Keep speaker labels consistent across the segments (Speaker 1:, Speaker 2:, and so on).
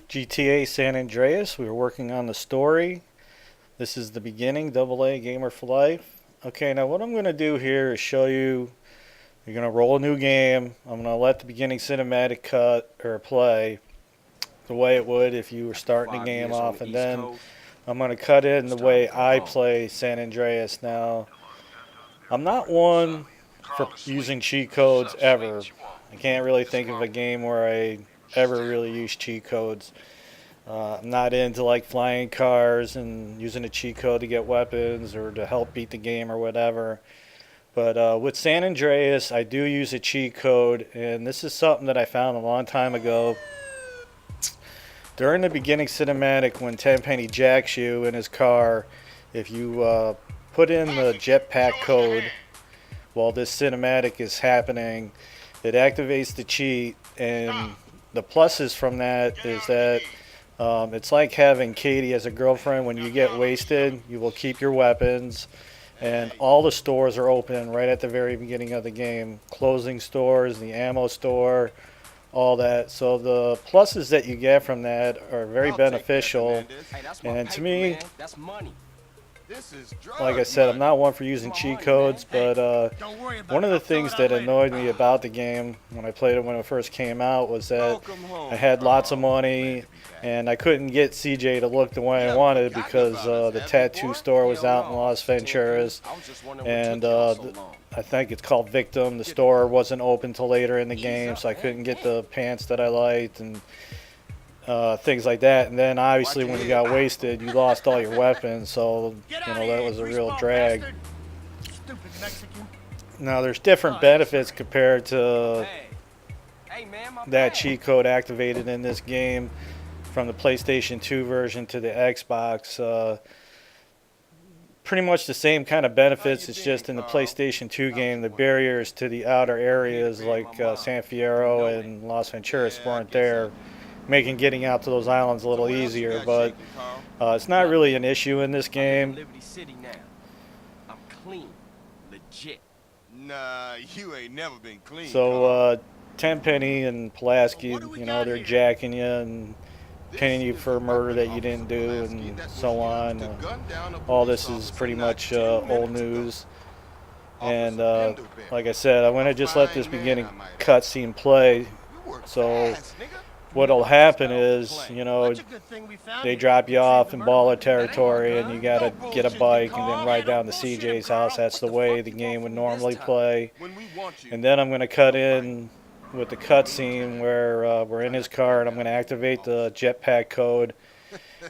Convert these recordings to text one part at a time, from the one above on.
Speaker 1: GTA San Andreas. We were working on the story. This is the beginning, AA Gamer for Life. Okay, now what I'm going to do here is show you, you're going to roll a new game. I'm going to let the beginning cinematic cut or play the way it would if you were starting the game off, and then I'm going to cut in the way I play San Andreas. Now, I'm not one for using cheat codes ever. I can't really think of a game where I ever really use cheat codes. I'm not into like flying cars and using a cheat code to get weapons or to help beat the game or whatever. But with San Andreas, I do use a cheat code, and this is something that I found a long time ago. During the beginning cinematic, when Tenpenny jacks you in his car, if you put in the jetpack code while this cinematic is happening, it activates the cheat, and the pluses from that is that it's like having Katie as a girlfriend. When you get wasted, you will keep your weapons, and all the stores are open right at the very beginning of the game. Clothing stores, the ammo store, all that. So the pluses that you get from that are very beneficial. And to me, like I said, I'm not one for using cheat codes, but one of the things that annoyed me about the game when I played it when it first came out was that I had lots of money and I couldn't get CJ to look the way I wanted because the tattoo store was out in Las Venturas, and I think it's called Victim. The store wasn't open till later in the game, so I couldn't get the pants that I liked and things like that. And then obviously when you got wasted, you lost all your weapons, so that was a real drag. Now there's different benefits compared to that cheat code activated in this game from the PlayStation 2 version to the Xbox. Pretty much the same kind of benefits. It's just in the PlayStation 2 game, the barriers to the outer areas like San Fierro and Las Venturas weren't there, making getting out to those islands a little easier. But it's not really an issue in this game.
Speaker 2: Nah, you ain't never been clean.
Speaker 1: So Tenpenny and Pulaski, they're jacking you and pinning you for murder that you didn't do and so on. All this is pretty much old news. And like I said, I'm going to just let this beginning cutscene play. So what'll happen is, they drop you off in baller territory and you got to get a bike and then ride down to CJ's house. That's the way the game would normally play. And then I'm going to cut in with the cutscene where we're in his car and I'm going to activate the jetpack code.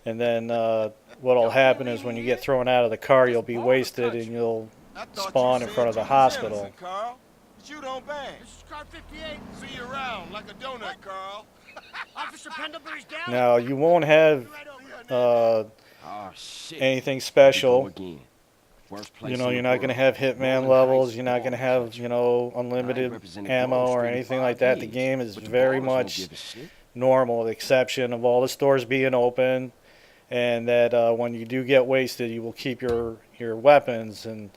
Speaker 1: And then what'll happen is when you get thrown out of the car, you'll be wasted and you'll spawn in front of the hospital.
Speaker 2: You don't bang. This is car 58. See you around like a donut, Carl. Officer Pendlebury's down.
Speaker 1: Now, you won't have anything special. You're not going to have hitman levels. You're not going to have, unlimited ammo or anything like that. The game is very much normal, with the exception of all the stores being open, and that when you do get wasted, you will keep your weapons. And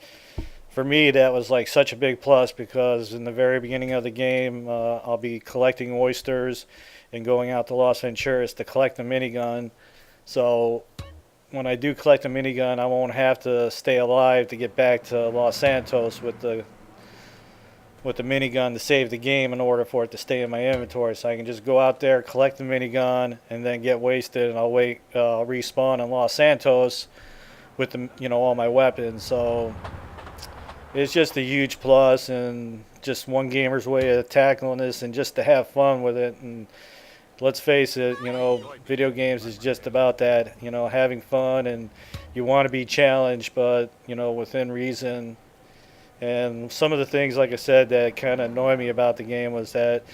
Speaker 1: for me, that was like such a big plus because in the very beginning of the game, I'll be collecting oysters and going out to Las Venturas to collect a minigun. So when I do collect a minigun, I won't have to stay alive to get back to Los Santos with the minigun to save the game in order for it to stay in my inventory. So I can just go out there, collect the minigun, and then get wasted, and I'll respawn in Los Santos with all my weapons. So it's just a huge plus, and just one gamer's way of tackling this, and just to have fun with it. And let's face it, video games is just about that, having fun, and you want to be challenged, but, within reason. And some of the things, like I said, that kind of annoyed me about the game was that,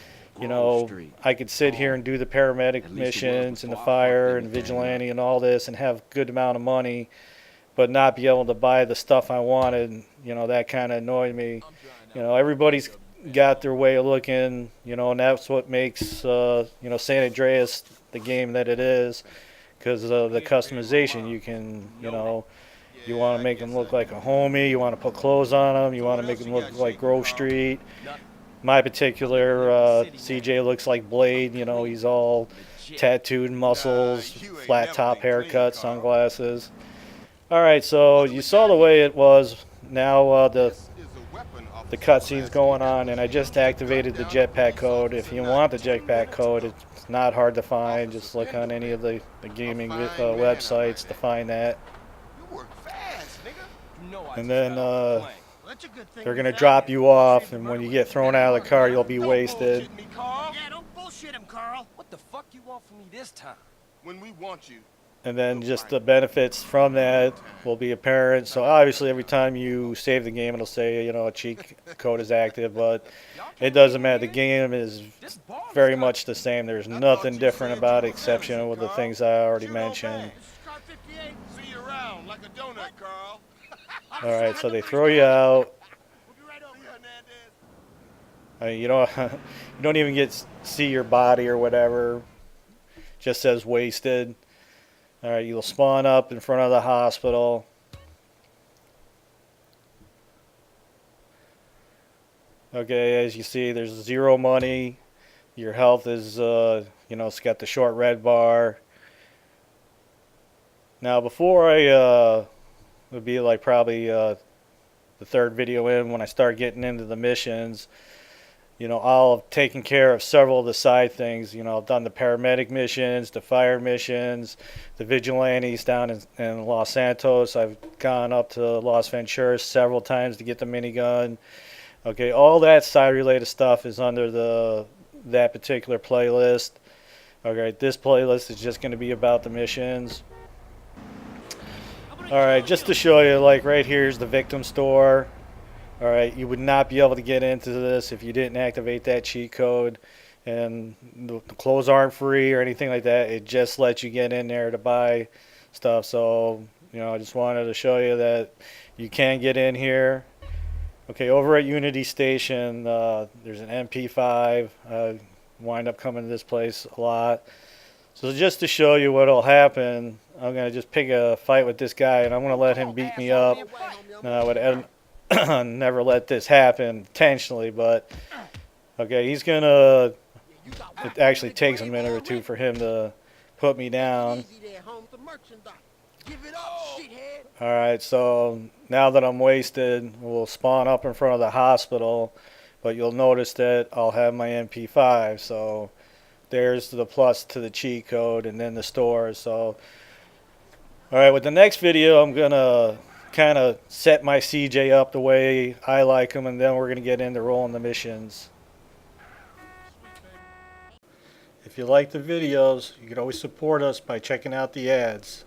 Speaker 1: I could sit here and do the paramedic missions and the fire and vigilante and all this and have a good amount of money, but not be able to buy the stuff I wanted. That kind of annoyed me. Everybody's got their way of looking, and that's what makes, San Andreas the game that it is, because of the customization. You can, you want to make them look like a homie, you want to put clothes on them, you want to make them look like Grove Street. My particular CJ looks like Blade, he's all tattooed muscles,
Speaker 2: you ain't
Speaker 1: flat
Speaker 2: never
Speaker 1: top
Speaker 2: been clean,
Speaker 1: haircut,
Speaker 2: Carl.
Speaker 1: sunglasses. Alright, so you saw the way it was. Now the
Speaker 2: This is a weapon,
Speaker 1: the
Speaker 2: Officer
Speaker 1: cutscene's
Speaker 2: Pulaski.
Speaker 1: going on, and I just activated the jetpack code. If you want the jetpack code, it's not hard to find. Just look on any of the gaming websites to find that.
Speaker 2: You work fast, nigga.
Speaker 1: And then
Speaker 2: Well, that's a good thing
Speaker 1: they're
Speaker 2: we
Speaker 1: going to
Speaker 2: found
Speaker 1: drop
Speaker 2: you.
Speaker 1: you off, and when you get thrown out of the car, you'll be
Speaker 2: Don't
Speaker 1: wasted.
Speaker 2: bullshit me, Carl.
Speaker 3: Yeah, don't bullshit him, Carl.
Speaker 4: What the fuck you want from me this time?
Speaker 2: When we want you.
Speaker 1: And then just the benefits from that will be apparent. So obviously every time you save the game, it'll say, you know, a cheat code is active, but it doesn't matter. The game is very much the same. There's nothing different about it, exception with the things I already mentioned.
Speaker 3: This is car 58.
Speaker 2: See you around like a donut, Carl.
Speaker 1: All right, so they throw you out.
Speaker 3: We'll be right over.
Speaker 2: See you, Hernandez.
Speaker 1: I mean, you don't even get to see your body or whatever. Just says wasted. All right, you'll spawn up in front of the hospital. Okay, as you see, there's 0 money. Your health is, you know, it's got the short red bar. Now, before I, would be like probably the 3rd video in, when I start getting into the missions, you know, I'll have taken care of several of the side things. You know, I've done the paramedic missions, the fire missions, the vigilantes down in Los Santos. I've gone up to Las Venturas several times to get the minigun. Okay, all that side-related stuff is under that particular playlist. Okay, this playlist is just going to be about the missions. Alright, just to show you, like right here's the victim store. Alright, you would not be able to get into this if you didn't activate that cheat code. And the clothes aren't free or anything like that. It just lets you get in there to buy stuff. So, you know, I just wanted to show you that you can get in here. Okay, over at Unity Station, there's an MP5. I wind up coming to this place a lot. So just to show you what'll happen, I'm going to just pick a fight with this guy, and I'm going to let him beat me up. I would never let this happen intentionally, but okay, he's going to... It actually takes a minute or two for him to put me down. Alright, so now that I'm wasted, we'll spawn up in front of the hospital, but you'll notice that I'll have my MP5, so there's the plus to the cheat code and then the store. So alright, with the next video I'm gonna kind of set my CJ up the way I like him, and then we're gonna get into rolling the missions. If you like the videos, you can always support us by checking out the ads.